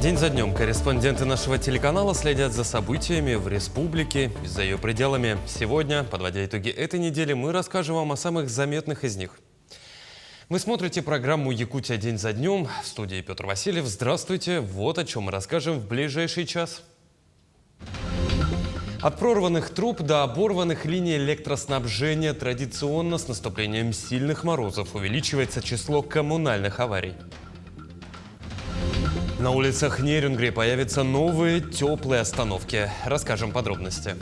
День за днем корреспонденты нашего телеканала следят за событиями в республике и за ее пределами. Сегодня, подводя итоги этой недели, мы расскажем вам о самых заметных из них. Вы смотрите программу «Якутия. День за днем». В студии Петр Васильев. Здравствуйте. Вот о чем мы расскажем в ближайший час. От прорванных труб до оборванных линий электроснабжения традиционно с наступлением сильных морозов увеличивается число коммунальных аварий. На улицах Нерюнгри появятся новые теплые остановки. Расскажем подробности.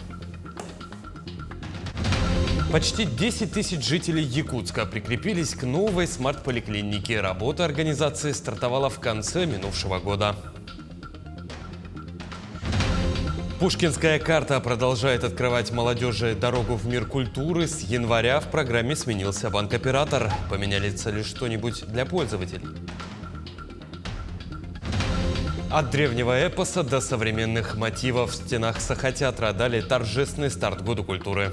Почти 10 тысяч жителей Якутска прикрепились к новой смарт-поликлинике. Работа организации стартовала в конце минувшего года. Пушкинская карта продолжает открывать молодежи дорогу в мир культуры. С января в программе сменился банк-оператор. Поменялись ли что-нибудь для пользователей? От древнего эпоса до современных мотивов в стенах Сахатеатра дали торжественный старт Году культуры.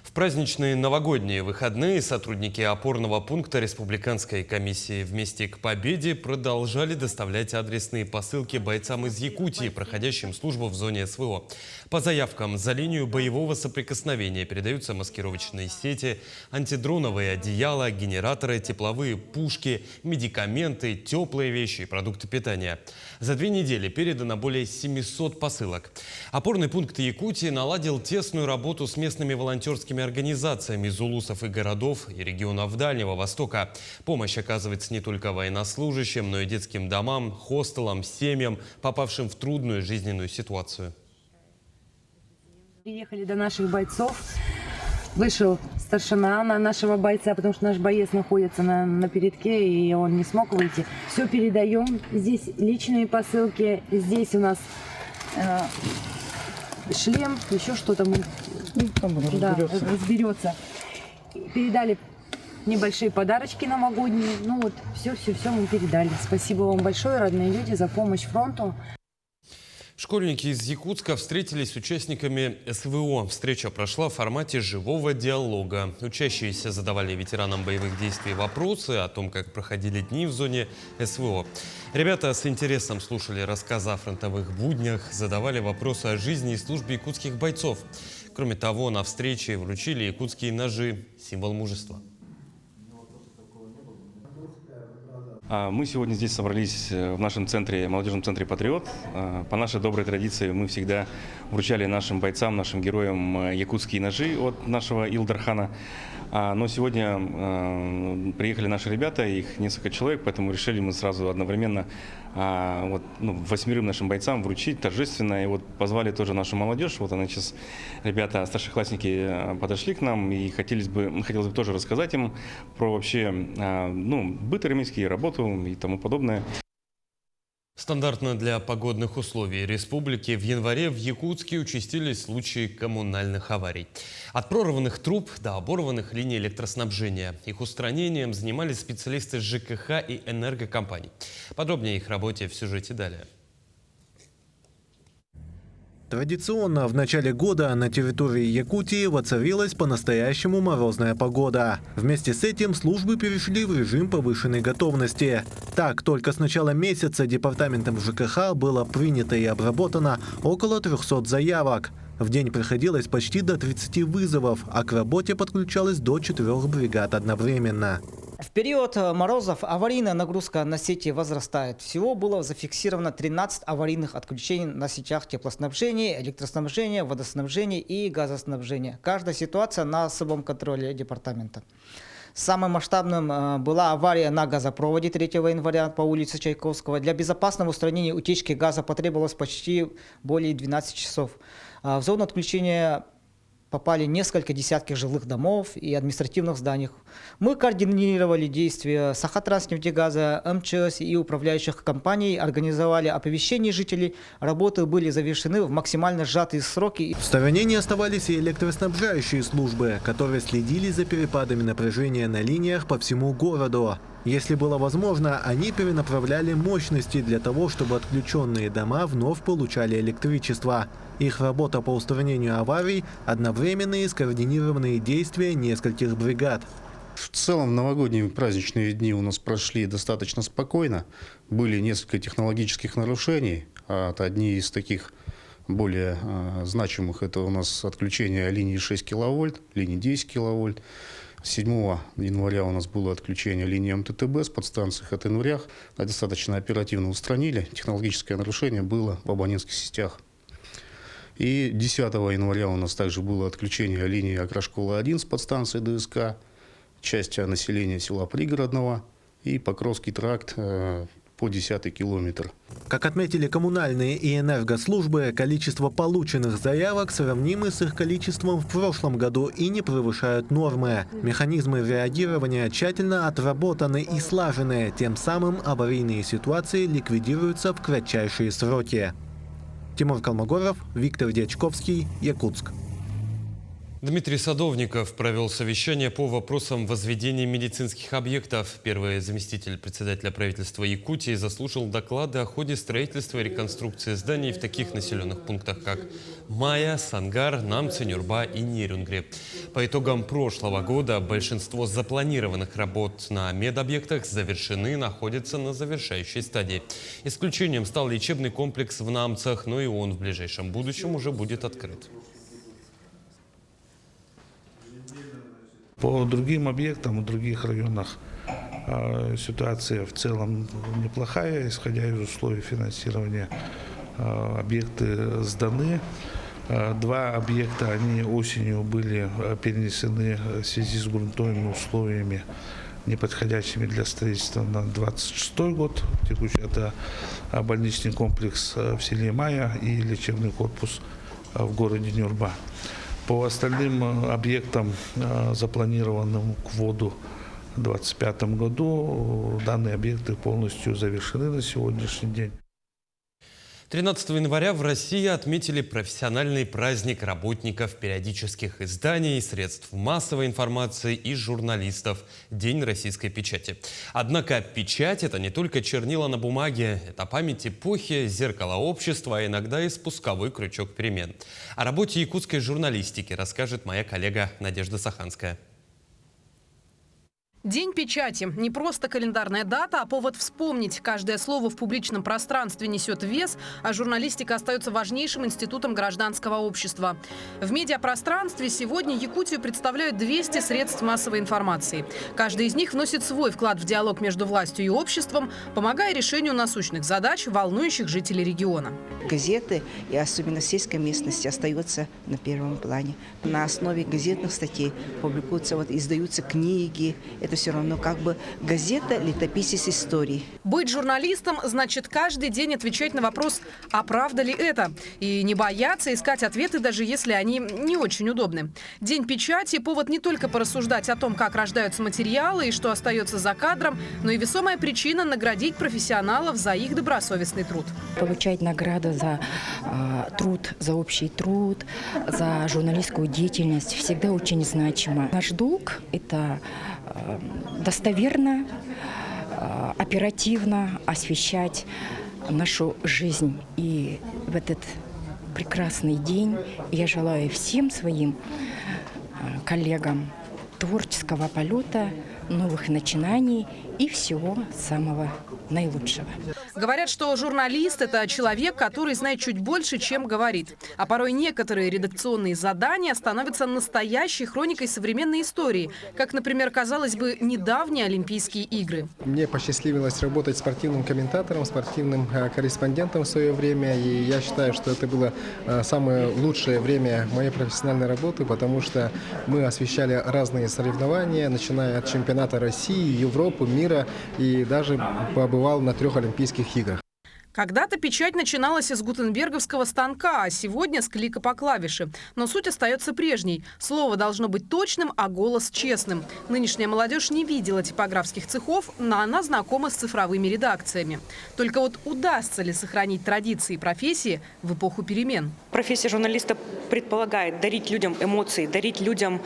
В праздничные новогодние выходные сотрудники опорного пункта Республиканской комиссии «Вместе к победе» продолжали доставлять адресные посылки бойцам из Якутии, проходящим службу в зоне СВО. По заявкам за линию боевого соприкосновения передаются маскировочные сети, антидроновые одеяла, генераторы, тепловые пушки, медикаменты, теплые вещи и продукты питания. За 2 недели передано более 700 посылок. Опорный пункт Якутии наладил тесную работу с местными волонтерскими организациями из улусов и городов и регионов Дальнего Востока. Помощь оказывается не только военнослужащим, но и детским домам, хостелам, семьям, попавшим в трудную жизненную ситуацию. Приехали до наших бойцов. Вышел старшина на нашего бойца, потому что наш боец находится на передке, и он не смог выйти. Все передаем. Здесь личные посылки, здесь у нас шлем, еще что-то мы разберется. Передали небольшие подарочки новогодние. Ну вот, все мы передали. Спасибо вам большое, родные люди, за помощь фронту. Школьники из Якутска встретились с участниками СВО. Встреча прошла в формате живого диалога. Учащиеся задавали ветеранам боевых действий вопросы о том, как проходили дни в зоне СВО. Ребята с интересом слушали рассказы о фронтовых буднях, задавали вопросы о жизни и службе якутских бойцов. Кроме того, на встрече вручили якутские ножи – символ мужества. Мы сегодня здесь собрались в нашем центре, молодежном центре «Патриот». По нашей доброй традиции мы всегда вручали нашим бойцам, нашим героям якутские ножи от нашего Илдархана. Но сегодня приехали наши ребята, их несколько человек, поэтому решили мы сразу одновременно 8 нашим бойцам вручить торжественно. И вот позвали тоже нашу молодежь. Вот она сейчас, ребята, старшеклассники подошли к нам и хотелось бы тоже рассказать им про вообще быт армейский, работу и тому подобное. Стандартно для погодных условий республики в январе в Якутске участились случаи коммунальных аварий. От прорванных труб до оборванных линий электроснабжения. Их устранением занимались специалисты ЖКХ и энергокомпаний. Подробнее о их работе в сюжете далее. Традиционно в начале года на территории Якутии воцарилась по-настоящему морозная погода. Вместе с этим службы перешли в режим повышенной готовности. Так, только с начала месяца департаментом ЖКХ было принято и обработано около 300 заявок. В день приходилось почти до 30 вызовов, а к работе подключалось до 4 бригад одновременно. В период морозов аварийная нагрузка на сети возрастает. Всего было зафиксировано 13 аварийных отключений на сетях теплоснабжения, электроснабжения, водоснабжения и газоснабжения. Каждая ситуация на особом контроле департамента. Самым масштабным была авария на газопроводе 3 января по улице Чайковского. Для безопасного устранения утечки газа потребовалось почти более 12 часов. В зону отключения попали несколько десятков жилых домов и административных зданий. Мы координировали действия Сахатранснефтегаза, МЧС и управляющих компаний, организовали оповещение жителей. Работы были завершены в максимально сжатые сроки. В стороне не оставались и электроснабжающие службы, которые следили за перепадами напряжения на линиях по всему городу. Если было возможно, они перенаправляли мощности для того, чтобы отключенные дома вновь получали электричество. Их работа по устранению аварий – одновременные скоординированные действия нескольких бригад. В целом новогодние праздничные дни у нас прошли достаточно спокойно. Были несколько технологических нарушений. Одни из таких более значимых – это у нас отключение линии 6 киловольт, линии 10 киловольт. 7 января у нас было отключение линии МТТБ с подстанции Хатынурях. Достаточно оперативно устранили. Технологическое нарушение было в абонентских сетях. И 10 января у нас также было отключение линии Акрашкола-1 с подстанции ДСК, часть населения села Пригородного и Покровский тракт по 10-й километр. Как отметили коммунальные и энергослужбы, количество полученных заявок сравнимы с их количеством в прошлом году и не превышают нормы. Механизмы реагирования тщательно отработаны и слажены, тем самым аварийные ситуации ликвидируются в кратчайшие сроки. Тимур Калмогоров, Виктор Дьячковский, Якутск. Дмитрий Садовников провел совещание по вопросам возведения медицинских объектов. Первый заместитель председателя правительства Якутии заслушал доклады о ходе строительства и реконструкции зданий в таких населенных пунктах, как Майя, Сангар, Намцы, Нюрба и Нерюнгри. По итогам прошлого года большинство запланированных работ на медобъектах завершены и находятся на завершающей стадии. Исключением стал лечебный комплекс в Намцах, но и он в ближайшем будущем уже будет открыт. По другим объектам в других районах ситуация в целом неплохая, исходя из условий финансирования. Объекты сданы. 2 объекта, они осенью были перенесены в связи с грунтовыми условиями, неподходящими для строительства на 26 год. Текущий это больничный комплекс в селе Майя и лечебный корпус в городе Нюрба. По остальным объектам, запланированным к вводу в 2025 году, данные объекты полностью завершены на сегодняшний день. 13 января в России отметили профессиональный праздник работников периодических изданий, средств массовой информации и журналистов – День российской печати. Однако печать – это не только чернила на бумаге, это память эпохи, зеркало общества, а иногда и спусковой крючок перемен. О работе якутской журналистики расскажет моя коллега Надежда Саханская. День печати – не просто календарная дата, а повод вспомнить. Каждое слово в публичном пространстве несет вес, а журналистика остается важнейшим институтом гражданского общества. В медиапространстве сегодня Якутию представляют 200 средств массовой информации. Каждый из них вносит свой вклад в диалог между властью и обществом, помогая решению насущных задач, волнующих жителей региона. Газеты, и особенно в сельской местности, остаются на первом плане. На основе газетных статей публикуются, издаются книги. Это все равно как бы газета, летописец истории. Быть журналистом значит каждый день отвечать на вопрос, а правда ли это? И не бояться искать ответы, даже если они не очень удобны. День печати – повод не только порассуждать о том, как рождаются материалы и что остается за кадром, но и весомая причина наградить профессионалов за их добросовестный труд. Получать награду за труд, за общий труд, за журналистскую деятельность всегда очень значимо. Наш долг – это достоверно, оперативно освещать нашу жизнь. И в этот прекрасный день я желаю всем своим коллегам творческого полета, новых начинаний и всего самого наилучшего. Говорят, что журналист – это человек, который знает чуть больше, чем говорит. А порой некоторые редакционные задания становятся настоящей хроникой современной истории, как, например, казалось бы, недавние Олимпийские игры. Мне посчастливилось работать спортивным комментатором, спортивным корреспондентом в свое время. И я считаю, что это было самое лучшее время моей профессиональной работы, потому что мы освещали разные соревнования, начиная от чемпионата России, Европы, мира, и даже побывал на 3 Олимпийских играх. Когда-то печать начиналась из гутенберговского станка, а сегодня с клика по клавише. Но суть остается прежней. Слово должно быть точным, а голос честным. Нынешняя молодежь не видела типографских цехов, но она знакома с цифровыми редакциями. Только вот удастся ли сохранить традиции профессии в эпоху перемен? Профессия журналиста предполагает дарить людям эмоции, дарить людям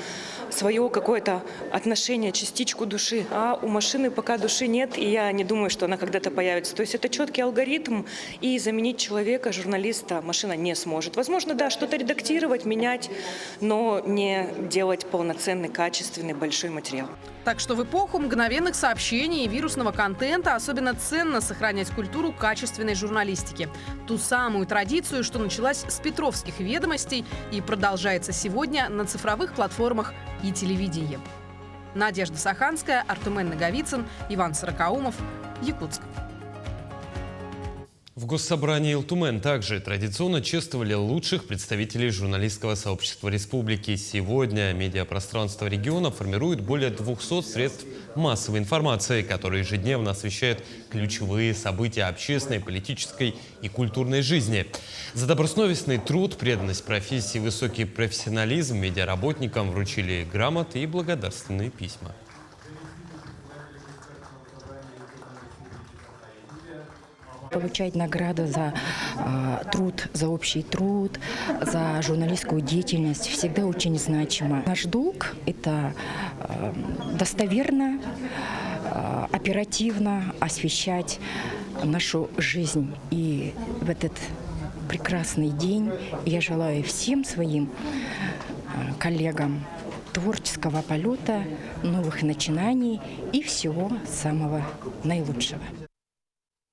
свое какое-то отношение, частичку души. А у машины пока души нет, и я не думаю, что она когда-то появится. То есть это четкий алгоритм, и заменить человека, журналиста, машина не сможет. Возможно, да, что-то редактировать, менять, но не делать полноценный, качественный, большой материал. Так что в эпоху мгновенных сообщений и вирусного контента особенно ценно сохранять культуру качественной журналистики. Ту самую традицию, что началась с Петровских ведомостей и продолжается сегодня на цифровых платформах и телевидении. Надежда Саханская, Артумен Наговицын, Иван Сорокаумов, Якутск. В Госсобрании Илтумен также традиционно чествовали лучших представителей журналистского сообщества республики. Сегодня медиапространство региона формирует более 200 средств массовой информации, которые ежедневно освещают ключевые события общественной, политической и культурной жизни. За добросовестный труд, преданность профессии, высокий профессионализм медиаработникам вручили грамоты и благодарственные письма. Получать награду за труд, за общий труд, за журналистскую деятельность всегда очень значимо. Наш долг – это достоверно, оперативно освещать нашу жизнь. И в этот прекрасный день я желаю всем своим коллегам творческого полета, новых начинаний и всего самого наилучшего.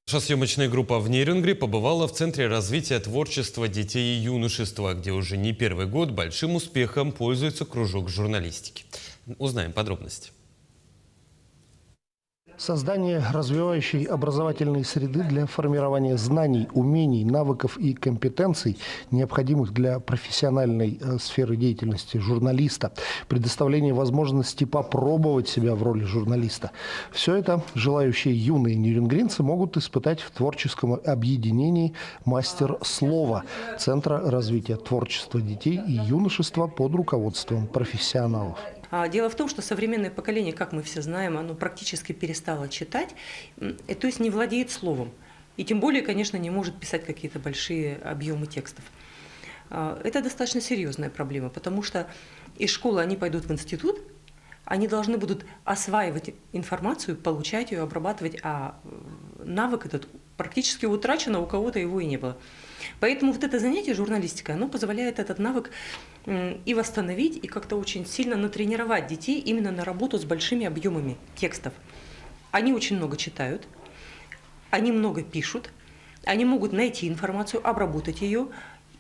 Наша съемочная группа в Нерюнгри побывала в Центре развития творчества детей и юношества, где уже не первый год большим успехом пользуется кружок журналистики. Узнаем подробности. Создание развивающей образовательной среды для формирования знаний, умений, навыков и компетенций, необходимых для профессиональной сферы деятельности журналиста, предоставление возможности попробовать себя в роли журналиста. Все это желающие юные нерюнгринцы могут испытать в творческом объединении «Мастер слова» Центра развития творчества детей и юношества под руководством профессионалов. Дело в том, что современное поколение, как мы все знаем, оно практически перестало читать, то есть не владеет словом. И тем более, конечно, не может писать какие-то большие объемы текстов. Это достаточно серьезная проблема, потому что из школы они пойдут в институт, они должны будут осваивать информацию, получать ее, обрабатывать, а навык этот практически утрачен, а у кого-то его и не было. Поэтому вот это занятие журналистикой, оно позволяет этот навык и восстановить, и как-то очень сильно натренировать детей именно на работу с большими объемами текстов. Они очень много читают, они много пишут, они могут найти информацию, обработать ее,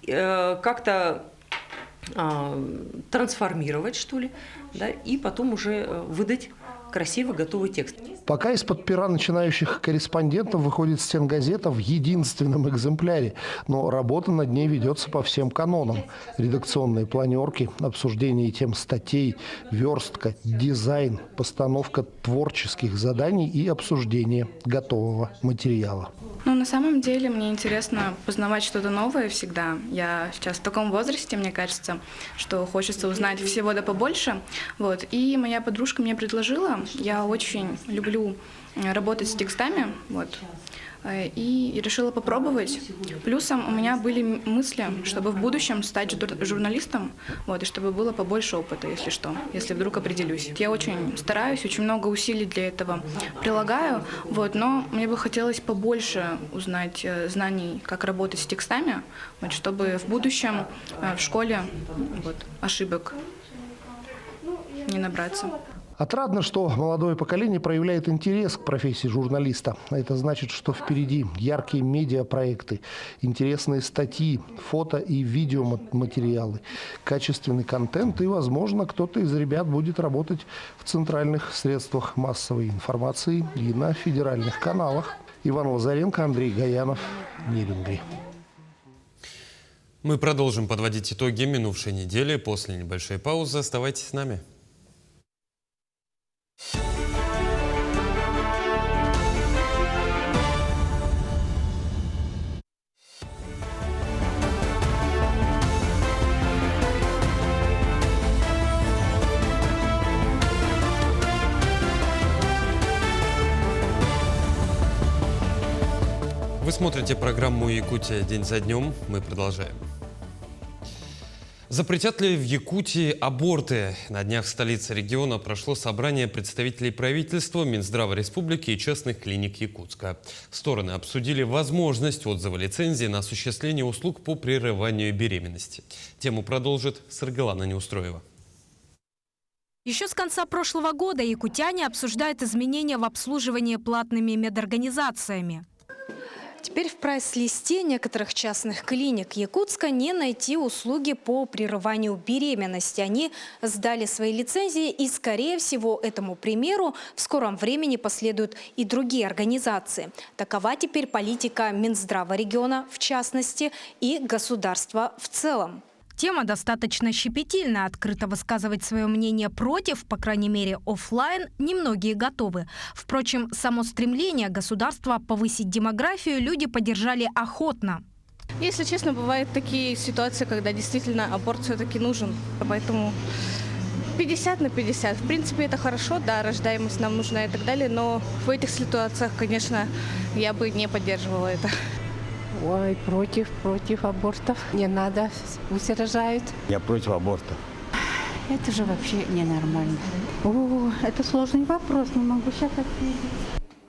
как-то трансформировать, что ли, да, и потом уже выдать красивый готовый текст. Пока из-под пера начинающих корреспондентов выходит стенгазета в единственном экземпляре, но работа над ней ведется по всем канонам. Редакционные планерки, обсуждение тем статей, верстка, дизайн, постановка творческих заданий и обсуждение готового материала. На самом деле мне интересно познавать что-то новое всегда. Я сейчас в таком возрасте, мне кажется, что хочется узнать всего да побольше. И моя подружка мне предложила, я очень люблю работать с текстами, и решила попробовать. Плюсом у меня были мысли, чтобы в будущем стать журналистом, и чтобы было побольше опыта, если что, если вдруг определюсь. Я очень стараюсь, очень много усилий для этого прилагаю, но мне бы хотелось побольше узнать знаний, как работать с текстами, чтобы в будущем в школе ошибок не набраться. Отрадно, что молодое поколение проявляет интерес к профессии журналиста. Это значит, что впереди яркие медиапроекты, интересные статьи, фото и видеоматериалы, качественный контент и, возможно, кто-то из ребят будет работать в центральных средствах массовой информации и на федеральных каналах. Иван Лазаренко, Андрей Гаянов, Нерюнгри. Мы продолжим подводить итоги минувшей недели. После небольшой паузы оставайтесь с нами. Вы смотрите программу «Якутия. День за днем». Мы продолжаем. Запретят ли в Якутии аборты? На днях в столице региона прошло собрание представителей правительства, Минздрава республики и частных клиник Якутска. Стороны обсудили возможность отзыва лицензии на осуществление услуг по прерыванию беременности. Тему продолжит Саргалана Неустроева. Еще с конца прошлого года якутяне обсуждают изменения в обслуживании платными медорганизациями. Теперь в прайс-листе некоторых частных клиник Якутска не найти услуги по прерыванию беременности. Они сдали свои лицензии, и, скорее всего, этому примеру в скором времени последуют и другие организации. Такова теперь политика Минздрава региона в частности и государства в целом. Тема достаточно щепетильная. Открыто высказывать свое мнение против, по крайней мере, офлайн, немногие готовы. Впрочем, само стремление государства повысить демографию люди поддержали охотно. Если честно, бывают такие ситуации, когда действительно аборт все-таки нужен. Поэтому 50 на 50. В принципе, это хорошо, да, рождаемость нам нужна и так далее. Но в этих ситуациях, конечно, я бы не поддерживала это. Ой, против абортов. Не надо, пусть рожают. Я против абортов. Это же вообще ненормально. О, это сложный вопрос, не могу сейчас ответить.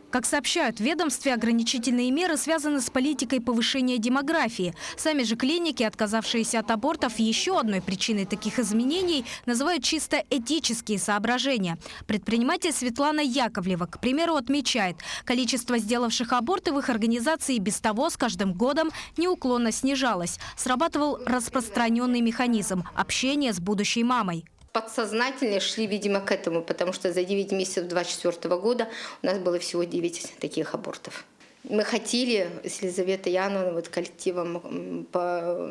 Как сообщают в ведомстве, ограничительные меры связаны с политикой повышения демографии. Сами же клиники, отказавшиеся от абортов, еще одной причиной таких изменений называют чисто этические соображения. Предприниматель Светлана Яковлева, к примеру, отмечает, количество сделавших аборты в их организации без того с каждым годом неуклонно снижалось. Срабатывал распространенный механизм общения с будущей мамой. Подсознательно шли, видимо, к этому, потому что за 9 месяцев 2024 года у нас было всего 9 таких абортов. Мы хотели с Елизаветой Яновной, коллективом по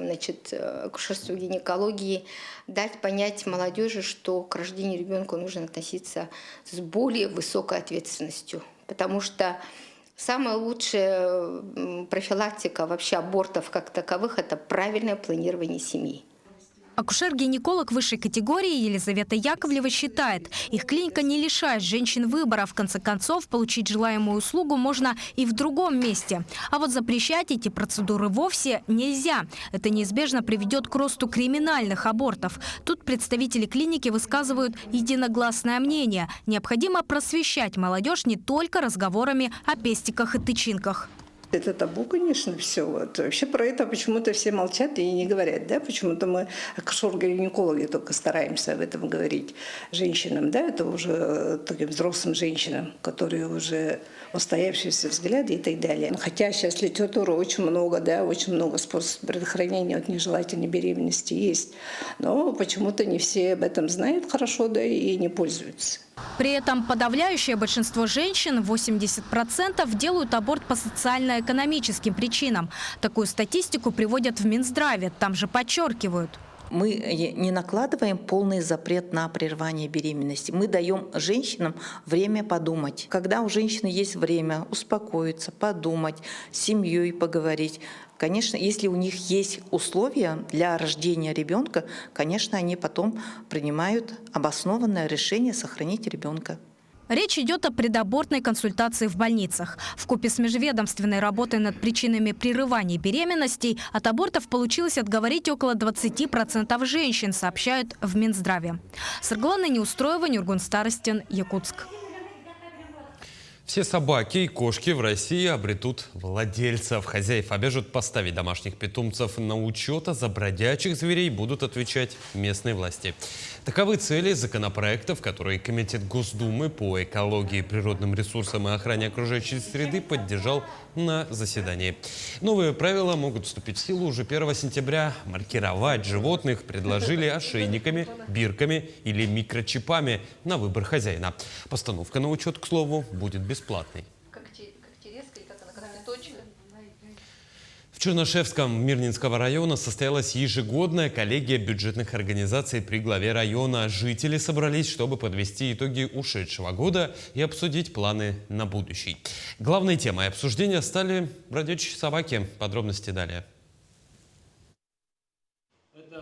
акушерству и гинекологии, дать понять молодежи, что к рождению ребенка нужно относиться с более высокой ответственностью, потому что самая лучшая профилактика вообще абортов как таковых – это правильное планирование семьи. Акушер-гинеколог высшей категории Елизавета Яковлева считает, их клиника не лишает женщин выбора. В конце концов, получить желаемую услугу можно и в другом месте. А вот запрещать эти процедуры вовсе нельзя. Это неизбежно приведет к росту криминальных абортов. Тут представители клиники высказывают единогласное мнение. Необходимо просвещать молодежь не только разговорами о пестиках и тычинках. Это табу, конечно, все. Вообще про это почему-то все молчат и не говорят, да? Почему-то мы, акушер-гинекологи, только стараемся об этом говорить женщинам, да? Это уже таким взрослым женщинам, которые уже устоявшиеся взгляды и так далее. Хотя сейчас литературы очень много, да, очень много способов предохранения от нежелательной беременности есть. Но почему-то не все об этом знают хорошо, да, и не пользуются. При этом подавляющее большинство женщин, 80%, делают аборт по социально-экономическим причинам. Такую статистику приводят в Минздраве. Там же подчеркивают. Мы не накладываем полный запрет на прерывание беременности. Мы даем женщинам время подумать. Когда у женщины есть время успокоиться, подумать, с семьей поговорить. Конечно, если у них есть условия для рождения ребенка, конечно, они потом принимают обоснованное решение сохранить ребенка. Речь идет о предабортной консультации в больницах. Вкупе с межведомственной работой над причинами прерывания беременностей от абортов получилось отговорить около 20% женщин, сообщают в Минздраве. Саргалана Неустроева, Нюргун Старостин, Якутск. Все собаки и кошки в России обретут владельцев. Хозяев обяжут поставить домашних питомцев на учет, а за бродячих зверей будут отвечать местные власти. Таковы цели законопроектов, которые Комитет Госдумы по экологии, природным ресурсам и охране окружающей среды поддержал на заседании. Новые правила могут вступить в силу уже 1 сентября. Маркировать животных предложили ошейниками, бирками или микрочипами на выбор хозяина. Постановка на учет, к слову, будет бесплатной. В Чернышевском Мирнинского района состоялась ежегодная коллегия бюджетных организаций при главе района. Жители собрались, чтобы подвести итоги ушедшего года и обсудить планы на будущий. Главной темой обсуждения стали бродячие собаки. Подробности далее.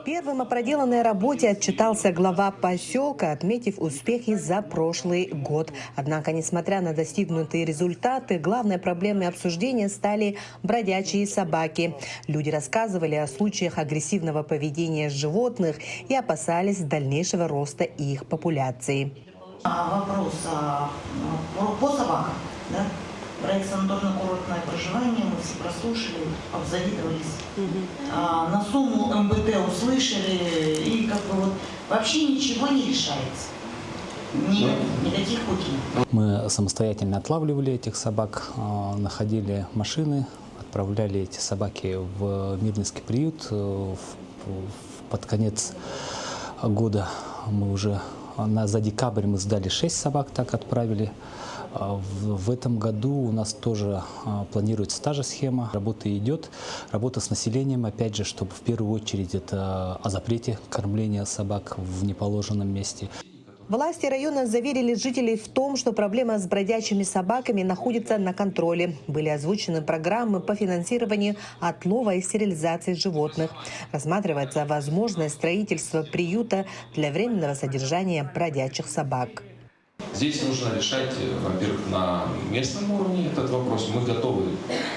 Первым о проделанной работе отчитался глава поселка, отметив успехи за прошлый год. Однако, несмотря на достигнутые результаты, главной проблемой обсуждения стали бродячие собаки. Люди рассказывали о случаях агрессивного поведения животных и опасались дальнейшего роста их популяции. Вопрос по собакам, да? Проект санаторно-курортное проживание мы все прослушали, обзавидовались. На сумму МБТ услышали, и как бы вот вообще ничего не решается. Никаких путей. Мы самостоятельно отлавливали этих собак, находили машины, отправляли эти собаки в Мирнинский приют. Под конец года мы уже за декабрь мы сдали 6 собак, так отправили. В этом году у нас тоже планируется та же схема. Работа идет, работа с населением, опять же, чтобы в первую очередь это о запрете кормления собак в неположенном месте. Власти района заверили жителей в том, что проблема с бродячими собаками находится на контроле. Были озвучены программы по финансированию отлова и стерилизации животных. Рассматривается возможность строительства приюта для временного содержания бродячих собак. Здесь нужно решать, во-первых, на местном уровне этот вопрос. Мы готовы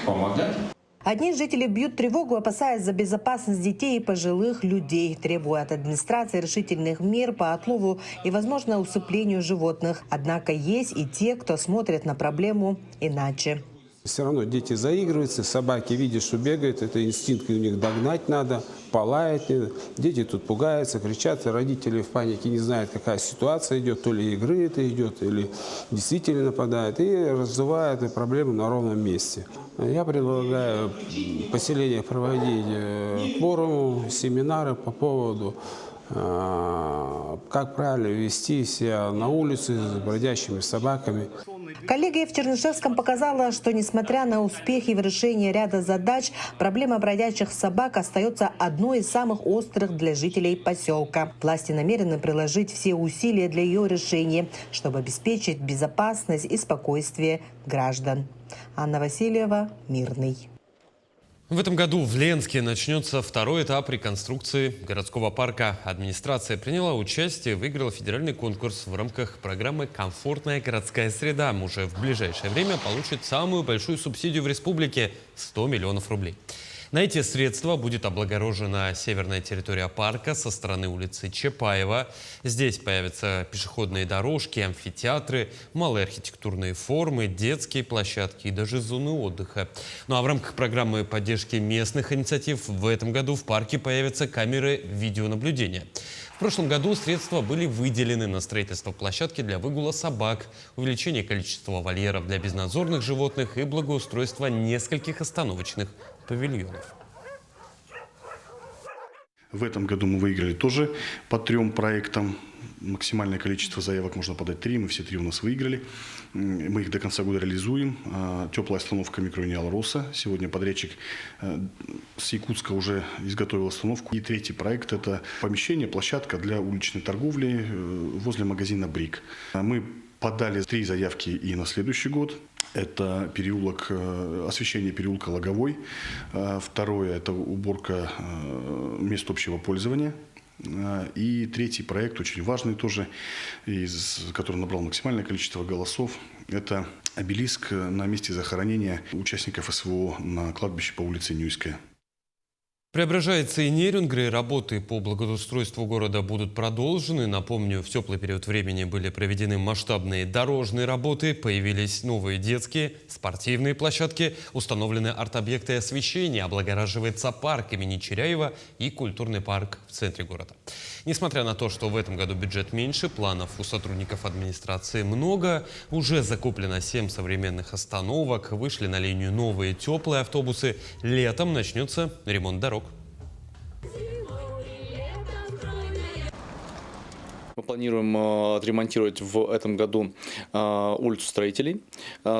помогать. Одни жители бьют тревогу, опасаясь за безопасность детей и пожилых людей, требуя от администрации решительных мер по отлову и, возможно, усыплению животных. Однако есть и те, кто смотрит на проблему иначе. Все равно дети заигрываются, собаки видят, что бегают, это инстинкт у них догнать надо, полаять. Дети тут пугаются, кричат, родители в панике не знают, какая ситуация идет, то ли игры это идет, или действительно нападают, и раздувают эту проблему на ровном месте. Я предлагаю поселение проводить форумы, семинары по поводу, как правильно вести себя на улице с бродящими собаками. Коллегия в Чернышевском показала, что, несмотря на успехи в решении ряда задач, проблема бродячих собак остается одной из самых острых для жителей поселка. Власти намерены приложить все усилия для ее решения, чтобы обеспечить безопасность и спокойствие граждан. Анна Васильева, Мирный. В этом году в Ленске начнется второй этап реконструкции городского парка. Администрация приняла участие и выиграла федеральный конкурс в рамках программы «Комфортная городская среда». Уже в ближайшее время получит самую большую субсидию в республике – 100 миллионов рублей. На эти средства будет облагорожена северная территория парка со стороны улицы Чапаева. Здесь появятся пешеходные дорожки, амфитеатры, малые архитектурные формы, детские площадки и даже зоны отдыха. Ну а в рамках программы поддержки местных инициатив в этом году в парке появятся камеры видеонаблюдения. В прошлом году средства были выделены на строительство площадки для выгула собак, увеличение количества вольеров для безнадзорных животных и благоустройство нескольких остановочных павильонов. В этом году мы выиграли тоже по 3 проектам. Максимальное количество заявок можно подать 3, мы все 3 у нас выиграли. Мы их до конца года реализуем. Теплая остановка в микрорайоне Алроса. Сегодня подрядчик с Якутска уже изготовил остановку. И 3-й проект – это помещение, площадка для уличной торговли возле магазина «Брик». Мы подали 3 заявки и на следующий год. Это переулок, освещение переулка Логовой. Второе – это уборка мест общего пользования. И 3-й проект, очень важный тоже, который набрал максимальное количество голосов, это обелиск на месте захоронения участников СВО на кладбище по улице Нюйская. Преображается и Нерюнгри. Работы по благоустройству города будут продолжены. Напомню, в теплый период времени были проведены масштабные дорожные работы, появились новые детские, спортивные площадки, установлены арт-объекты освещения, облагораживается парк имени Чиряева и культурный парк в центре города. Несмотря на то, что в этом году бюджет меньше, планов у сотрудников администрации много, уже закуплено 7 современных остановок, вышли на линию новые теплые автобусы. Летом начнется ремонт дорог. планируем отремонтировать в этом году улицу Строителей.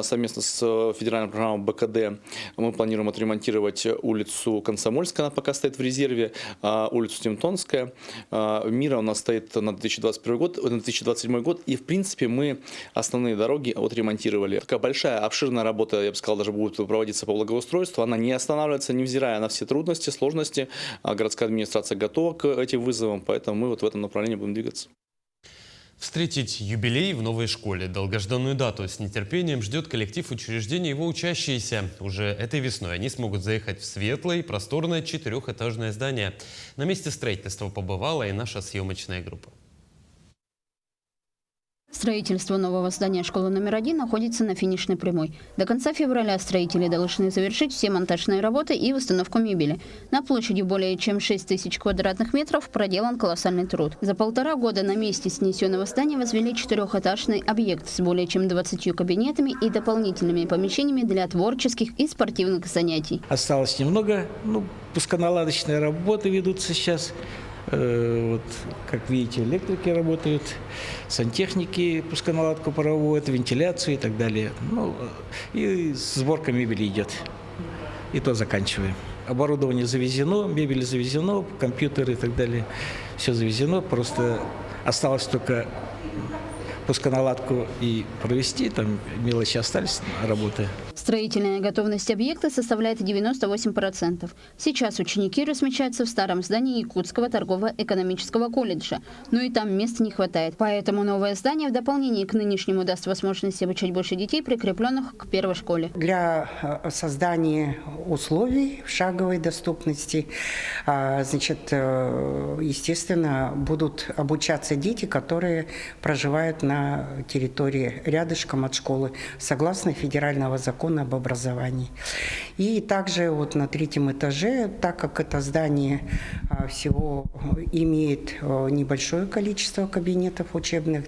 Совместно с федеральной программой БКД мы планируем отремонтировать улицу Комсомольская, она пока стоит в резерве, улицу Темтонская. Мира у нас стоит на 2021 год, на 2027 год. И, в принципе, мы основные дороги отремонтировали. Такая большая, обширная работа, я бы сказал, даже будет проводиться по благоустройству. Она не останавливается, невзирая на все трудности, сложности. Городская администрация готова к этим вызовам, поэтому мы вот в этом направлении будем двигаться. Встретить юбилей в новой школе. Долгожданную дату с нетерпением ждет коллектив учреждения и его учащиеся. Уже этой весной они смогут заехать в светлое и просторное 4-этажное здание. На месте строительства побывала и наша съемочная группа. Строительство нового здания школы номер 1 находится на финишной прямой. До конца февраля строители должны завершить все монтажные работы и установку мебели. На площади более чем 6 тысяч квадратных метров проделан колоссальный труд. За 1,5 года на месте снесенного здания возвели 4-этажный объект с более чем 20 кабинетами и дополнительными помещениями для творческих и спортивных занятий. Осталось немного, пусконаладочные работы ведутся сейчас. Вот, как видите, электрики работают, сантехники пусконаладку проводят, вентиляцию и так далее. И сборка мебели идет. И то заканчиваем. Оборудование завезено, мебель завезено, компьютеры и так далее. Все завезено, просто осталось только пусконаладку и провести, там мелочи остались работы. Строительная готовность объекта составляет 98%. Сейчас ученики размещаются в старом здании Якутского торгово-экономического колледжа, но и там места не хватает. Поэтому новое здание в дополнение к нынешнему даст возможность обучать больше детей, прикрепленных к первой школе. Для создания условий шаговой доступности, естественно, будут обучаться дети, которые проживают на территории рядышком от школы, согласно федерального закона об образовании. И также вот на 3-м этаже, так как это здание всего имеет небольшое количество кабинетов учебных,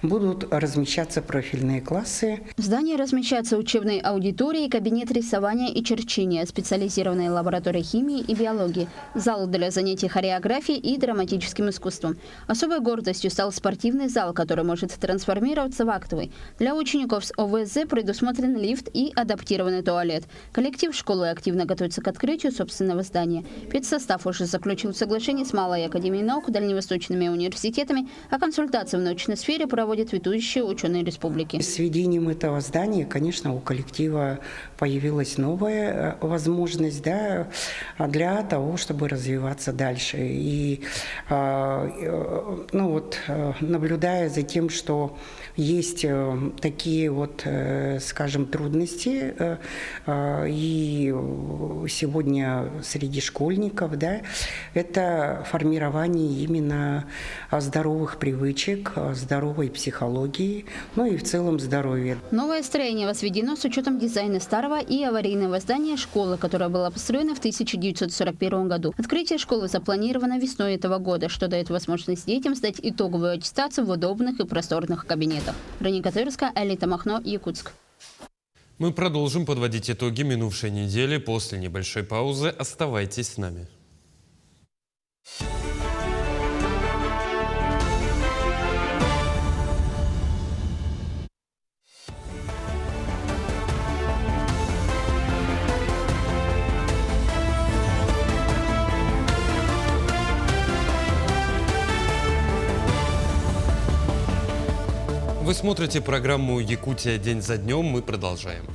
будут размещаться профильные классы. В здании размещаются учебные аудитории, кабинет рисования и черчения, специализированные лаборатории химии и биологии, зал для занятий хореографией и драматическим искусством. Особой гордостью стал спортивный зал, который может трансформироваться в актовый. Для учеников с ОВЗ предусмотрен лифт и адаптированный туалет. Коллектив школы активно готовится к открытию собственного здания. Педсостав уже заключил соглашение с Малой академией наук, дальневосточными университетами, а консультации в научной сфере проводят ведущие ученые республики. С введением этого здания, конечно, у коллектива появилась новая возможность для того, чтобы развиваться дальше. И наблюдая за тем, что есть такие скажем, трудности и сегодня среди школьников, это формирование именно здоровых привычек, здоровой психологии, и в целом здоровья. Новое строение возведено с учетом дизайна старого и аварийного здания школы, которая была построена в 1941 году. Открытие школы запланировано весной этого года, что дает возможность детям сдать итоговую аттестацию в удобных и просторных кабинетах. Раника Тырская, Элита Махно, Якутск. Мы продолжим подводить итоги минувшей недели после небольшой паузы. Оставайтесь с нами. Вы смотрите программу «Якутия. День за днем». Мы продолжаем.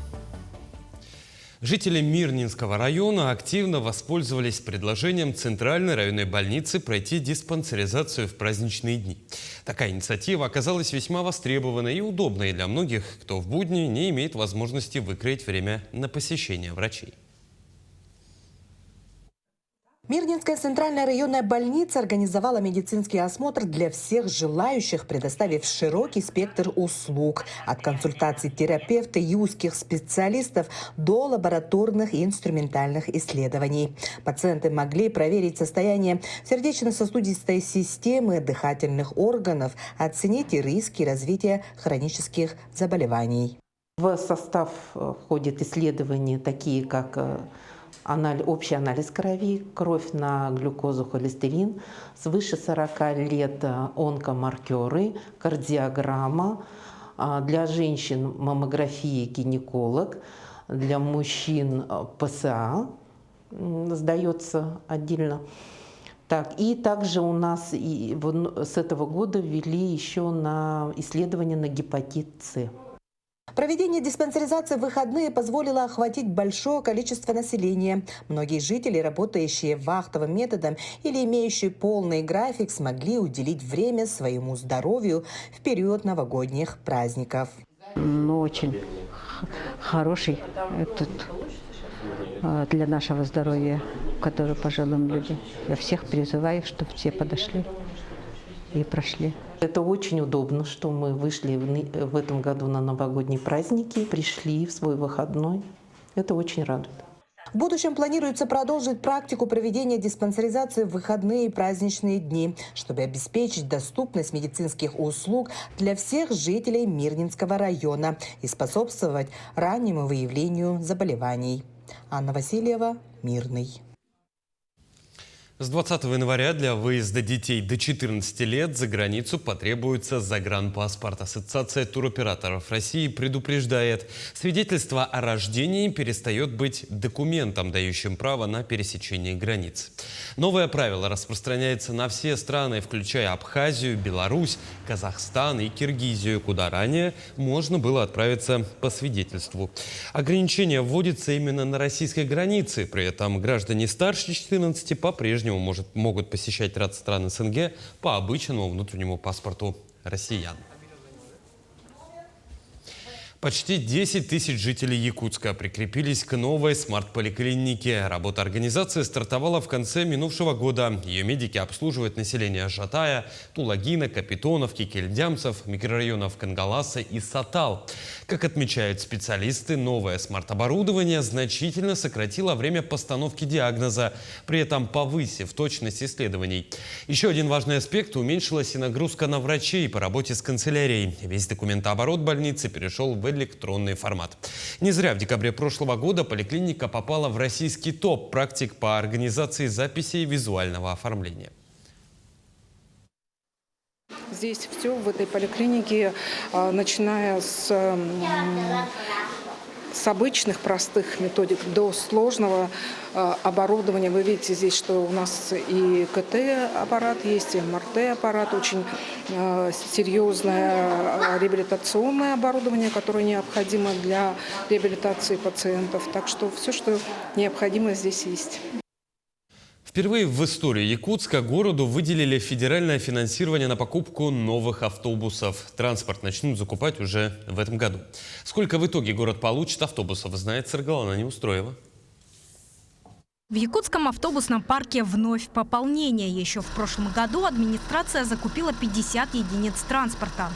Жители Мирнинского района активно воспользовались предложением Центральной районной больницы пройти диспансеризацию в праздничные дни. Такая инициатива оказалась весьма востребованной и удобной для многих, кто в будни не имеет возможности выкроить время на посещение врачей. Мирнинская центральная районная больница организовала медицинский осмотр для всех желающих, предоставив широкий спектр услуг. От консультаций терапевта и узких специалистов до лабораторных и инструментальных исследований. Пациенты могли проверить состояние сердечно-сосудистой системы, дыхательных органов, оценить риски развития хронических заболеваний. В состав входят исследования такие, как общий анализ крови, кровь на глюкозу, холестерин, свыше 40 лет онкомаркеры, кардиограмма, для женщин маммография, гинеколог, для мужчин ПСА сдается отдельно. Так, и также у нас с этого года ввели еще на исследование на гепатит С. Проведение диспансеризации в выходные позволило охватить большое количество населения. Многие жители, работающие вахтовым методом или имеющие полный график, смогли уделить время своему здоровью в период новогодних праздников. Очень хороший для нашего здоровья, который пожилым людям. Я всех призываю, чтобы все подошли и прошли. Это очень удобно, что мы вышли в этом году на новогодние праздники, пришли в свой выходной. Это очень радует. В будущем планируется продолжить практику проведения диспансеризации в выходные и праздничные дни, чтобы обеспечить доступность медицинских услуг для всех жителей Мирнинского района и способствовать раннему выявлению заболеваний. Анна Васильева, Мирный. С 20 января для выезда детей до 14 лет за границу потребуется загранпаспорт. Ассоциация туроператоров России предупреждает, свидетельство о рождении перестает быть документом, дающим право на пересечение границ. Новое правило распространяется на все страны, включая Абхазию, Беларусь, Казахстан и Киргизию, куда ранее можно было отправиться по свидетельству. Ограничение вводится именно на российской границе, при этом граждане старше 14 по-прежнему могут посещать ряд стран СНГ по обычному внутреннему паспорту россиян. Почти 10 тысяч жителей Якутска прикрепились к новой смарт-поликлинике. Работа организации стартовала в конце минувшего года. Ее медики обслуживают население Жатая, Тулагина, Капитоновки, Кельдямцев, микрорайонов Кангаласа и Сатал. Как отмечают специалисты, новое смарт-оборудование значительно сократило время постановки диагноза, при этом повысив точность исследований. Еще один важный аспект – уменьшилась и нагрузка на врачей по работе с канцелярией. Весь документооборот больницы перешел в электронный формат. Не зря в декабре прошлого года поликлиника попала в российский топ практик по организации записей визуального оформления. Здесь все в этой поликлинике, начиная с обычных простых методик до сложного оборудования. Вы видите здесь, что у нас и КТ-аппарат есть, и МРТ-аппарат, очень серьезное реабилитационное оборудование, которое необходимо для реабилитации пациентов. Так что все, что необходимо, здесь есть. Впервые в истории Якутска городу выделили федеральное финансирование на покупку новых автобусов. Транспорт начнут закупать уже в этом году. Сколько в итоге город получит автобусов, знает Саргалана Неустроева. В якутском автобусном парке вновь пополнение. Еще в прошлом году администрация закупила 50 единиц транспорта.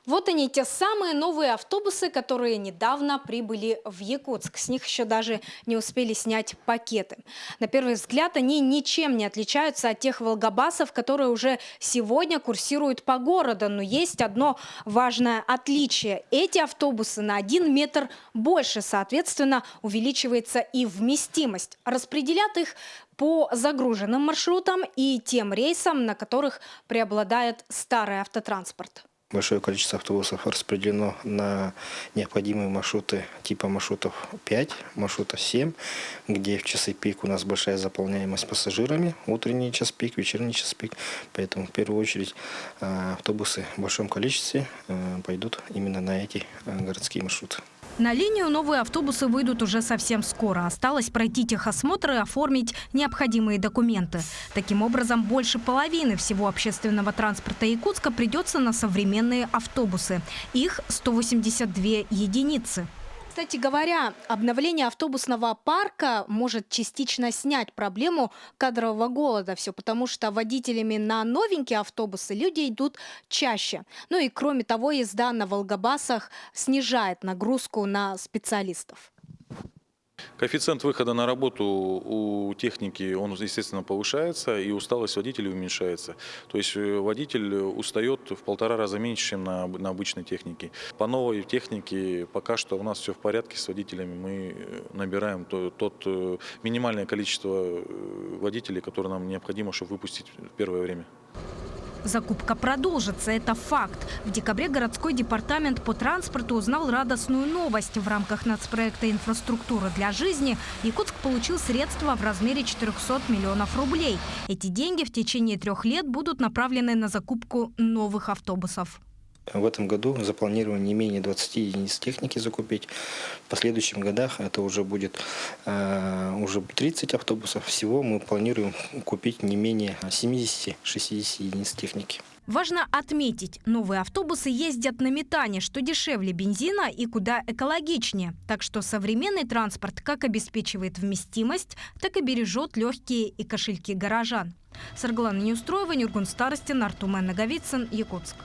Вот они, те самые новые автобусы, которые недавно прибыли в Якутск. С них еще даже не успели снять пакеты. На первый взгляд они ничем не отличаются от тех волгобасов, которые уже сегодня курсируют по городу. Но есть одно важное отличие. Эти автобусы на 1 метр больше, соответственно, увеличивается и вместимость. Распределят их по загруженным маршрутам и тем рейсам, на которых преобладает старый автотранспорт. Большое количество автобусов распределено на необходимые маршруты типа маршрутов 5, маршрутов 7, где в часы пик у нас большая заполняемость пассажирами, утренний час пик, вечерний час пик. Поэтому в первую очередь автобусы в большом количестве пойдут именно на эти городские маршруты. На линию новые автобусы выйдут уже совсем скоро. Осталось пройти техосмотр и оформить необходимые документы. Таким образом, больше половины всего общественного транспорта Якутска придется на современные автобусы. Их 182 единицы. Кстати говоря, обновление автобусного парка может частично снять проблему кадрового голода. Все потому, что водителями на новенькие автобусы люди идут чаще. Ну и кроме того, езда на волгобасах снижает нагрузку на специалистов. Коэффициент выхода на работу у техники, он, естественно, повышается, и усталость водителей уменьшается. То есть водитель устает в 1,5 раза меньше, чем на обычной технике. По новой технике пока что у нас все в порядке с водителями. Мы набираем минимальное количество водителей, которое нам необходимо, чтобы выпустить в первое время. Закупка продолжится, это факт. В декабре городской департамент по транспорту узнал радостную новость. В рамках нацпроекта «Инфраструктура для жизни» Якутск получил средства в размере 400 миллионов рублей. Эти деньги в течение 3 лет будут направлены на закупку новых автобусов. В этом году запланировано не менее 20 единиц техники закупить. В последующих годах это уже будет уже 30 автобусов. Всего мы планируем купить не менее 70-60 единиц техники. Важно отметить, новые автобусы ездят на метане, что дешевле бензина и куда экологичнее. Так что современный транспорт как обеспечивает вместимость, так и бережет легкие и кошельки горожан. Саргалана Неустроева, Нюргун Старостин, Артумен Наговицын, Якутск.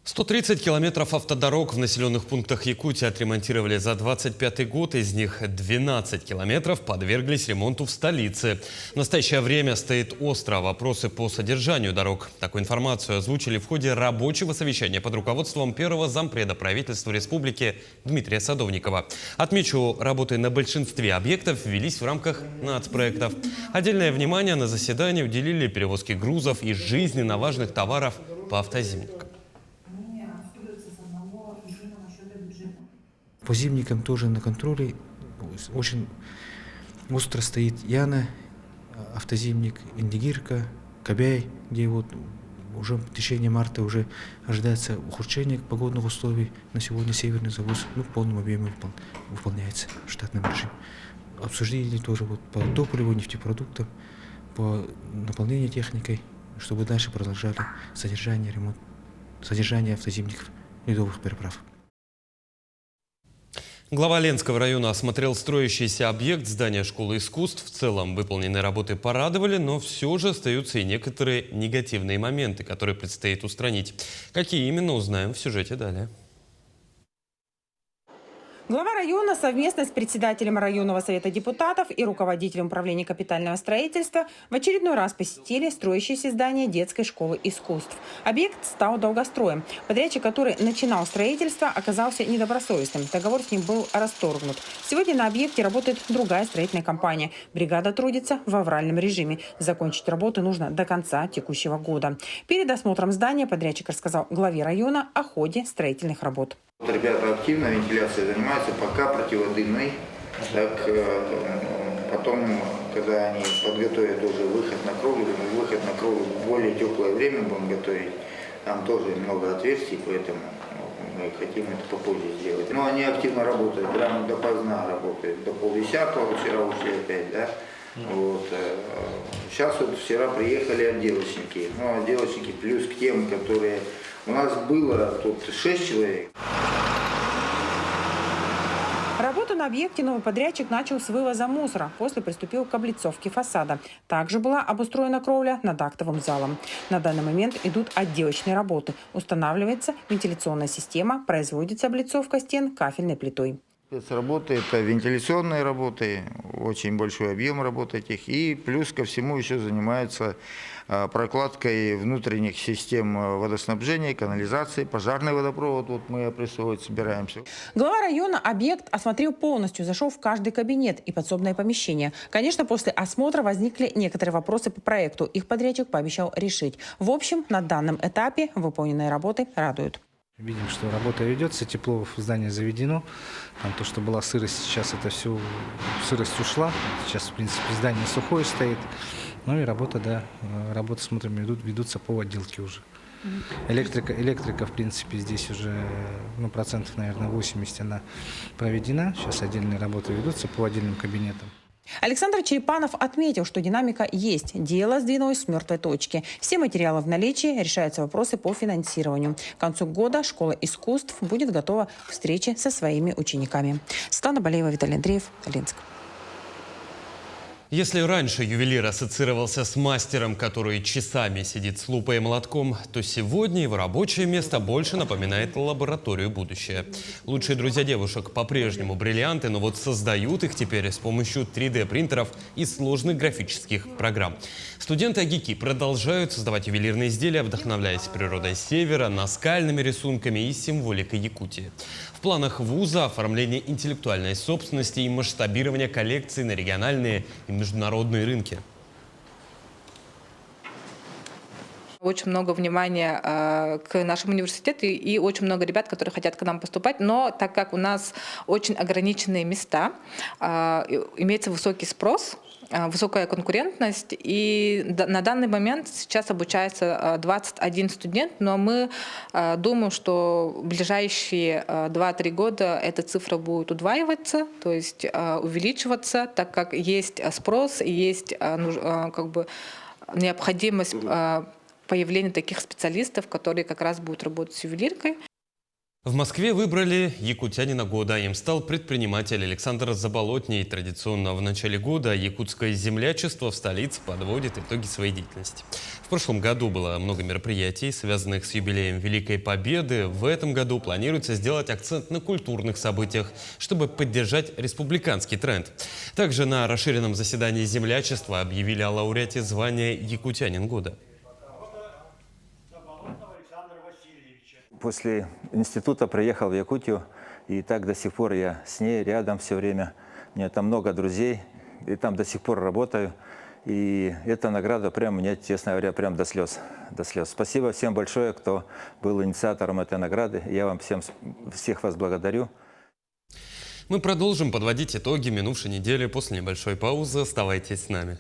130 километров автодорог в населенных пунктах Якутии отремонтировали за 2025 год. Из них 12 километров подверглись ремонту в столице. В настоящее время стоит остро вопросы по содержанию дорог. Такую информацию озвучили в ходе рабочего совещания под руководством первого зампреда правительства республики Дмитрия Садовникова. Отмечу, работы на большинстве объектов велись в рамках нацпроектов. Отдельное внимание на заседании уделили перевозке грузов и жизненно важных товаров по автозимникам. По зимникам тоже на контроле очень остро стоит Яна, автозимник, Индигирка, Кобяй, где вот уже в течение марта уже ожидается ухудшение погодных условий. На сегодня северный завоз в полном объеме выполняется в штатном режиме. Обсуждение тоже вот по топливу, нефтепродуктам, по наполнению техникой, чтобы дальше продолжали содержание, ремонт, содержание автозимников, ледовых переправ. Глава Ленского района осмотрел строящийся объект здания школы искусств. В целом выполненные работы порадовали, но все же остаются и некоторые негативные моменты, которые предстоит устранить. Какие именно, узнаем в сюжете далее. Глава района совместно с председателем районного совета депутатов и руководителем управления капитального строительства в очередной раз посетили строящееся здание детской школы искусств. Объект стал долгостроем. Подрядчик, который начинал строительство, оказался недобросовестным. Договор с ним был расторгнут. Сегодня на объекте работает другая строительная компания. Бригада трудится в авральном режиме. Закончить работы нужно до конца текущего года. Перед осмотром здания подрядчик рассказал главе района о ходе строительных работ. Ребята активно вентиляцией занимаются, пока противодымной. Так, потом, когда они подготовят уже выход на кровлю в более теплое время будем готовить. Там тоже много отверстий, поэтому мы хотим это попозже сделать. Но они активно работают, прямо допоздна работают. До 9:30, вчера ушли опять, да. Вот. Сейчас вот вчера приехали отделочники. Ну, отделочники плюс к тем, которые... У нас было тут 6 человек. Работу на объекте новый подрядчик начал с вывоза мусора, после приступил к облицовке фасада. Также была обустроена кровля над актовым залом. На данный момент идут отделочные работы. Устанавливается вентиляционная система, производится облицовка стен кафельной плитой. Спецработы – это вентиляционные работы, очень большой объем работ этих. И плюс ко всему еще занимаются прокладкой внутренних систем водоснабжения, канализации, пожарный водопровод. Вот мы опрессовывать собираемся. Глава района объект осмотрел полностью, зашел в каждый кабинет и подсобное помещение. Конечно, после осмотра возникли некоторые вопросы по проекту. Их подрядчик пообещал решить. В общем, на данном этапе выполненные работы радуют. Видим, что работа ведется, тепло в здании заведено. Там то, что была сырость, сейчас это все, сырость ушла. Сейчас, в принципе, здание сухое стоит. Ну и работа, да, работы, смотрим, ведутся по отделке уже. Электрика, в принципе, здесь уже, ну, процентов, наверное, 80 она проведена. Сейчас отдельные работы ведутся по отдельным кабинетам. Александр Черепанов отметил, что динамика есть. Дело сдвинулось с мертвой точки. Все материалы в наличии, решаются вопросы по финансированию. К концу года школа искусств будет готова к встрече со своими учениками. Светлана Болеева, Виталий Андреев, Ленск. Если раньше ювелир ассоциировался с мастером, который часами сидит с лупой и молотком, то сегодня его рабочее место больше напоминает лабораторию будущего. Лучшие друзья девушек по-прежнему бриллианты, но вот создают их теперь с помощью 3D-принтеров и сложных графических программ. Студенты АГИКи продолжают создавать ювелирные изделия, вдохновляясь природой севера, наскальными рисунками и символикой Якутии. В планах вуза оформление интеллектуальной собственности и масштабирование коллекций на региональные и международные рынки. Очень много внимания к нашему университету и очень много ребят, которые хотят к нам поступать. Но так как у нас очень ограниченные места, имеется высокий спрос, высокая конкурентность. И на данный момент сейчас обучается 21 студент, но мы думаем, что в ближайшие 2-3 года эта цифра будет удваиваться, то есть увеличиваться, так как есть спрос и есть необходимость появления таких специалистов, которые как раз будут работать с ювелиркой. В Москве выбрали якутянина года. Им стал предприниматель Александр Заболотний. Традиционно в начале года якутское землячество в столице подводит итоги своей деятельности. В прошлом году было много мероприятий, связанных с юбилеем Великой Победы. В этом году планируется сделать акцент на культурных событиях, чтобы поддержать республиканский тренд. Также на расширенном заседании землячества объявили о лауреате звания «Якутянин года». После института приехал в Якутию, и так до сих пор я с ней рядом все время. У меня там много друзей, и там до сих пор работаю. И эта награда прям мне, честно говоря, прям до слез. Спасибо всем большое, кто был инициатором этой награды. Я вам всех вас благодарю. Мы продолжим подводить итоги минувшей недели после небольшой паузы. Оставайтесь с нами.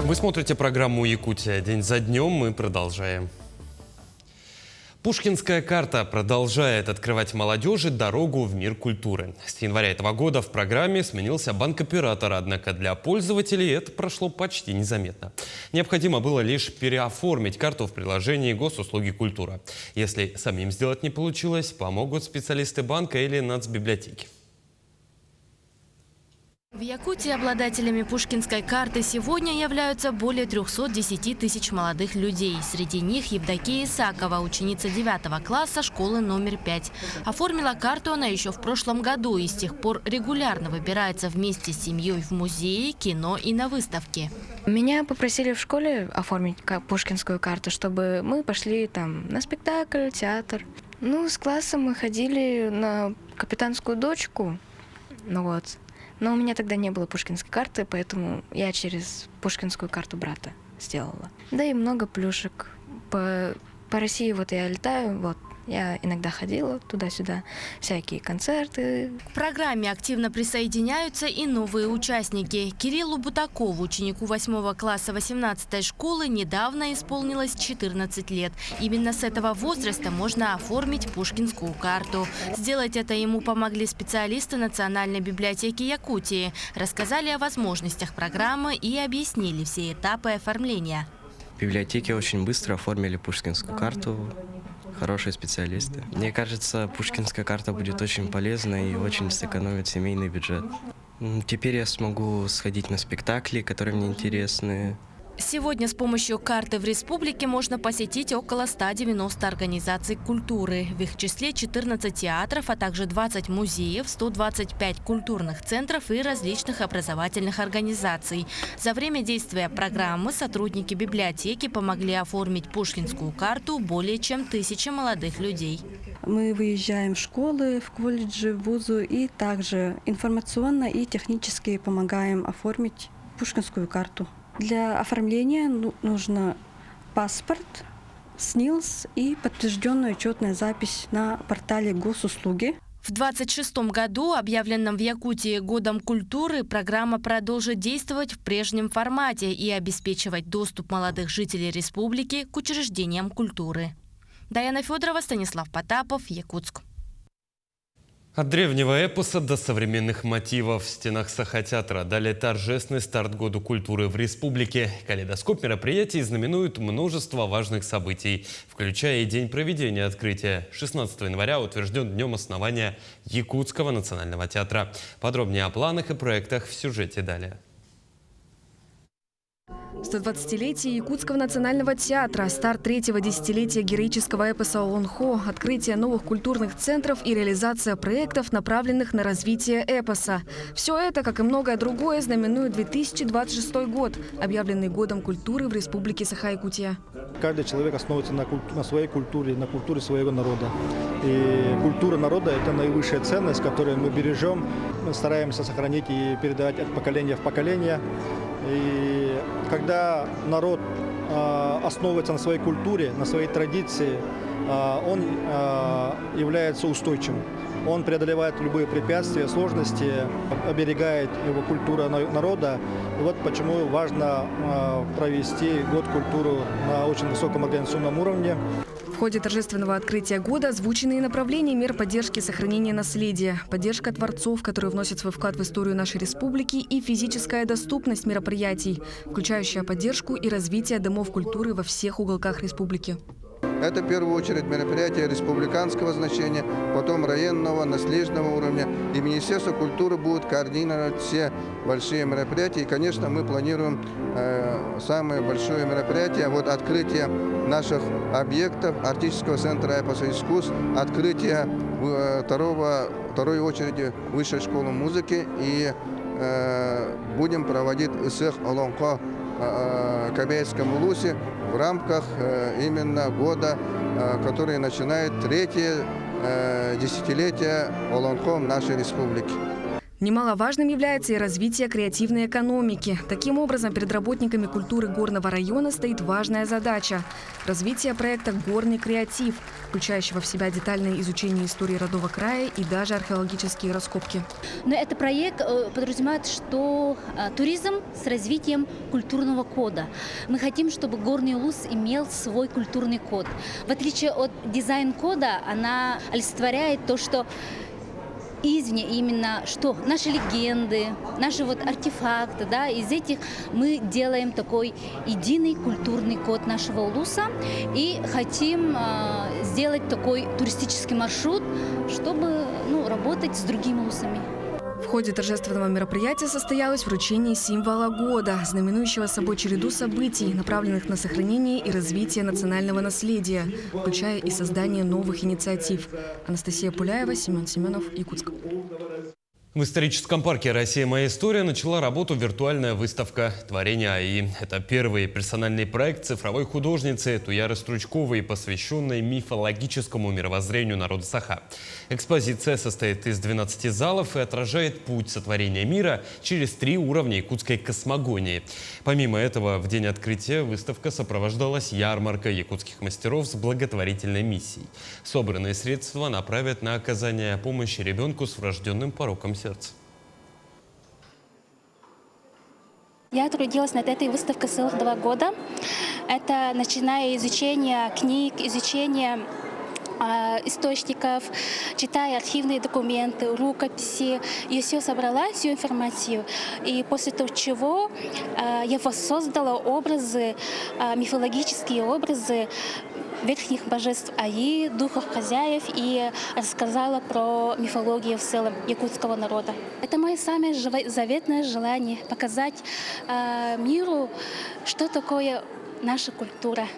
Вы смотрите программу «Якутия. День за днем». Мы продолжаем. Пушкинская карта продолжает открывать молодежи дорогу в мир культуры. С января этого года в программе сменился банк-оператор, однако для пользователей это прошло почти незаметно. Необходимо было лишь переоформить карту в приложении «Госуслуги культура». Если самим сделать не получилось, помогут специалисты банка или нацбиблиотеки. В Якутии обладателями пушкинской карты сегодня являются более 310 тысяч молодых людей. Среди них Евдокия Исакова, ученица 9 класса школы номер 5. Оформила карту она еще в прошлом году и с тех пор регулярно выбирается вместе с семьей в музеи, кино и на выставки. Меня попросили в школе оформить пушкинскую карту, чтобы мы пошли там на спектакль, театр. С классом мы ходили на «Капитанскую дочку». Но у меня тогда не было пушкинской карты, поэтому я через пушкинскую карту брата сделала. Да и много плюшек. По России я летаю, я иногда ходила туда-сюда, всякие концерты. К программе активно присоединяются и новые участники. Кириллу Бутакову, ученику 8 класса 18-й школы, недавно исполнилось 14 лет. Именно с этого возраста можно оформить пушкинскую карту. Сделать это ему помогли специалисты Национальной библиотеки Якутии. Рассказали о возможностях программы и объяснили все этапы оформления. В библиотеке очень быстро оформили пушкинскую карту. Хорошие специалисты. Мне кажется, пушкинская карта будет очень полезна и очень сэкономит семейный бюджет. Теперь я смогу сходить на спектакли, которые мне интересны. Сегодня с помощью карты в республике можно посетить около 190 организаций культуры. В их числе 14 театров, а также 20 музеев, 125 культурных центров и различных образовательных организаций. За время действия программы сотрудники библиотеки помогли оформить пушкинскую карту более чем 1000 молодых людей. Мы выезжаем в школы, в колледжи, в вузы и также информационно и технически помогаем оформить пушкинскую карту. Для оформления нужно паспорт, СНИЛС и подтвержденная учетная запись на портале Госуслуги. В 2026 году, объявленном в Якутии годом культуры, программа продолжит действовать в прежнем формате и обеспечивать доступ молодых жителей республики к учреждениям культуры. Даяна Федорова, Станислав Потапов, Якутск. От древнего эпоса до современных мотивов в стенах Саха-театра дали торжественный старт Году культуры в республике. Калейдоскоп мероприятий знаменует множество важных событий, включая и день проведения открытия. 16 января утвержден днем основания Якутского национального театра. Подробнее о планах и проектах в сюжете далее. 120-летие Якутского национального театра, старт третьего десятилетия героического эпоса Олонхо, открытие новых культурных центров и реализация проектов, направленных на развитие эпоса. Все это, как и многое другое, знаменует 2026 год, объявленный Годом культуры в Республике Саха-Якутия. Каждый человек основывается на своей культуре, на культуре своего народа. И культура народа – это наивысшая ценность, которую мы бережем, мы стараемся сохранить и передавать от поколения в поколение. И когда народ основывается на своей культуре, на своей традиции, он является устойчивым. Он преодолевает любые препятствия, сложности, оберегает его культуру народа. И вот почему важно провести год культуры на очень высоком организационном уровне. В ходе торжественного открытия года озвучены направления мер поддержки и сохранения наследия, поддержка творцов, которые вносят свой вклад в историю нашей республики, и физическая доступность мероприятий, включающая поддержку и развитие домов культуры во всех уголках республики. Это в первую очередь мероприятия республиканского значения, потом районного, наследного уровня. И Министерство культуры будет координировать все большие мероприятия. И, конечно, мы планируем самое большое мероприятие. Вот открытие наших объектов, артистического центра эпоса искусств, открытие второй очереди высшей школы музыки. И будем проводить СЭХ Олонхо Кобяйском улусе в рамках именно года, который начинает третье десятилетие Олонхо в нашей республике. Немаловажным является и развитие креативной экономики. Таким образом, перед работниками культуры горного района стоит важная задача – развитие проекта «Горный креатив», включающего в себя детальное изучение истории родного края и даже археологические раскопки. Но этот проект подразумевает, что туризм с развитием культурного кода. Мы хотим, чтобы Горный Улус имел свой культурный код. В отличие от дизайн-кода, она олицетворяет то, что извне именно, что наши легенды, наши вот артефакты, да, из этих мы делаем такой единый культурный код нашего улуса и хотим сделать такой туристический маршрут, чтобы работать с другими улусами. В ходе торжественного мероприятия состоялось вручение символа года, знаменующего собой череду событий, направленных на сохранение и развитие национального наследия, включая и создание новых инициатив. Анастасия Пуляева, Семен Семенов, Якутск. В историческом парке «Россия. Моя история» начала работу виртуальная выставка «Творение АИ». Это первый персональный проект цифровой художницы Туяры Стручковой, посвященный мифологическому мировоззрению народа Саха. Экспозиция состоит из 12 залов и отражает путь сотворения мира через 3 уровня якутской космогонии. Помимо этого, в день открытия выставка сопровождалась ярмаркой якутских мастеров с благотворительной миссией. Собранные средства направят на оказание помощи ребенку с врожденным пороком сердца. Я трудилась над этой выставкой целых 2 года. Это начиная изучение книг, изучение источников, читая архивные документы, рукописи. И все собрала, всю информацию. И после того, чего я воссоздала образы, мифологические образы верхних божеств АИ, духов хозяев, и рассказала про мифологию в целом якутского народа. Это мое самое заветное желание – показать миру, что такое наша культура.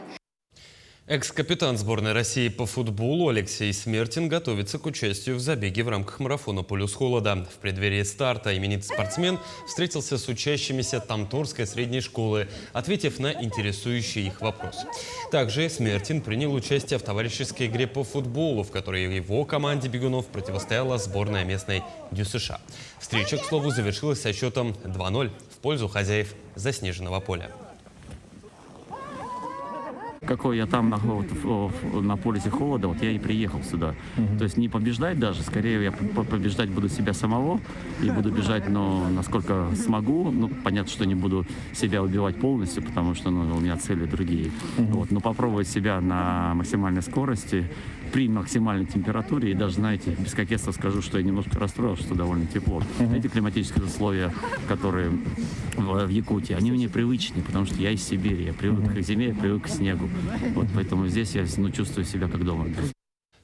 Экс-капитан сборной России по футболу Алексей Смертин готовится к участию в забеге в рамках марафона «Полюс холода». В преддверии старта именитый спортсмен встретился с учащимися Тамторской средней школы, ответив на интересующие их вопросы. Также Смертин принял участие в товарищеской игре по футболу, в которой его команде бегунов противостояла сборная местной ДЮСШ. Встреча, к слову, завершилась со счетом 2-0 в пользу хозяев заснеженного поля. Какой я там на полюсе холода, вот я и приехал сюда. То есть не побеждать даже, скорее я побеждать буду себя самого и буду бежать, но насколько смогу. Ну, понятно, что не буду себя убивать полностью, потому что у меня цели другие. Вот, но попробовать себя на максимальной скорости при максимальной температуре. И даже, знаете, без кокетства скажу, что я немножко расстроился, что довольно тепло. Эти климатические условия, которые в Якутии, они мне привычнее, потому что я из Сибири, я привык к зиме, я привык к снегу. Вот, поэтому здесь я чувствую себя как дома.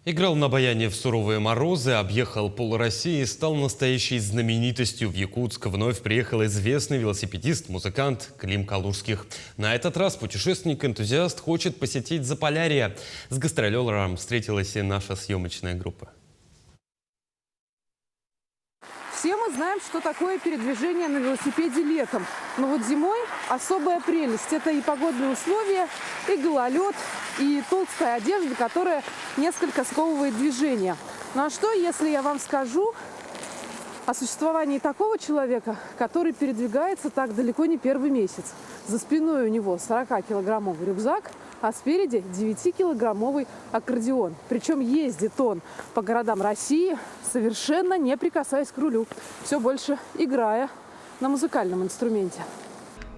Играл на баяне в суровые морозы, объехал пол России и стал настоящей знаменитостью. В Якутск вновь приехал известный велосипедист, музыкант Клим Калужских. На этот раз путешественник-энтузиаст хочет посетить Заполярье. С гастролером встретилась и наша съемочная группа. Все мы знаем, что такое передвижение на велосипеде летом. Но вот зимой особая прелесть. Это и погодные условия, и гололед, и толстая одежда, которая несколько сковывает движение. Ну а что, если я вам скажу о существовании такого человека, который передвигается так далеко не первый месяц? За спиной у него 40-килограммовый рюкзак, а спереди 9-килограммовый аккордеон. Причем ездит он по городам России, совершенно не прикасаясь к рулю, все больше играя на музыкальном инструменте.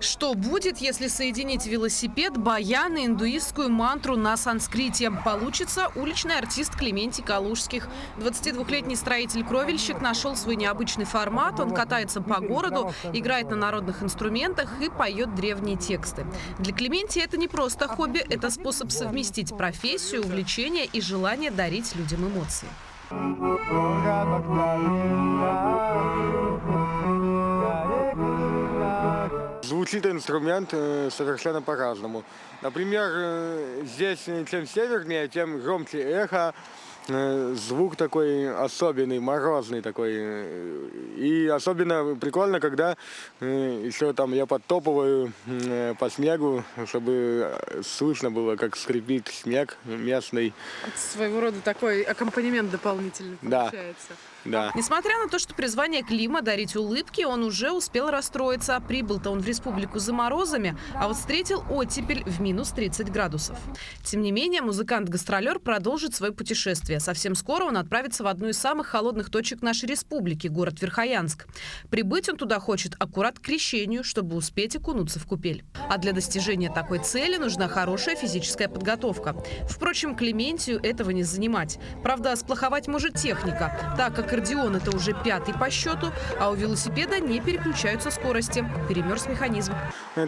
Что будет, если соединить велосипед, баян и индуистскую мантру на санскрите? Получится уличный артист Климентий Калужских. 22-летний строитель-кровельщик нашел свой необычный формат. Он катается по городу, играет на народных инструментах и поет древние тексты. Для Климентия это не просто хобби, это способ совместить профессию, увлечение и желание дарить людям эмоции. Звучит инструмент совершенно по-разному. Например, здесь чем севернее, тем громче эхо, звук такой особенный, морозный такой. И особенно прикольно, когда еще там я подтопываю по снегу, чтобы слышно было, как скрипит снег местный. Это своего рода такой аккомпанемент дополнительный получается. Да. Несмотря на то, что призвание Клима дарить улыбки, он уже успел расстроиться. Прибыл-то он в республику за морозами, а вот встретил оттепель в минус 30 градусов. Тем не менее, музыкант-гастролер продолжит свое путешествие. Совсем скоро он отправится в одну из самых холодных точек нашей республики, город Верхоянск. Прибыть он туда хочет аккурат к крещению, чтобы успеть окунуться в купель. А для достижения такой цели нужна хорошая физическая подготовка. Впрочем, Климентию этого не занимать. Правда, сплоховать может техника, так как аккордеон – это уже 5-й по счету, а у велосипеда не переключаются скорости. Перемерз механизм.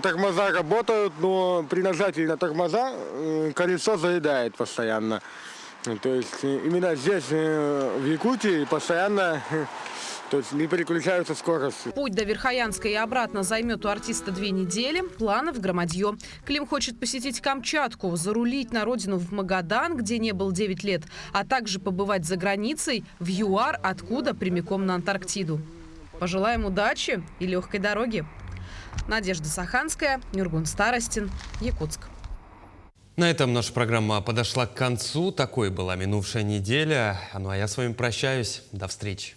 Тормоза работают, но при нажатии на тормоза колесо заедает постоянно. То есть именно здесь, в Якутии, постоянно то есть не переключаются скорости. Путь до Верхоянска и обратно займет у артиста 2 недели. Планов громадье. Клим хочет посетить Камчатку, зарулить на родину в Магадан, где не был 9 лет, а также побывать за границей в ЮАР, откуда прямиком на Антарктиду. Пожелаем удачи и легкой дороги. Надежда Саханская, Нюргун Старостин, Якутск. На этом наша программа подошла к концу. Такой была минувшая неделя. Ну а я с вами прощаюсь. До встречи.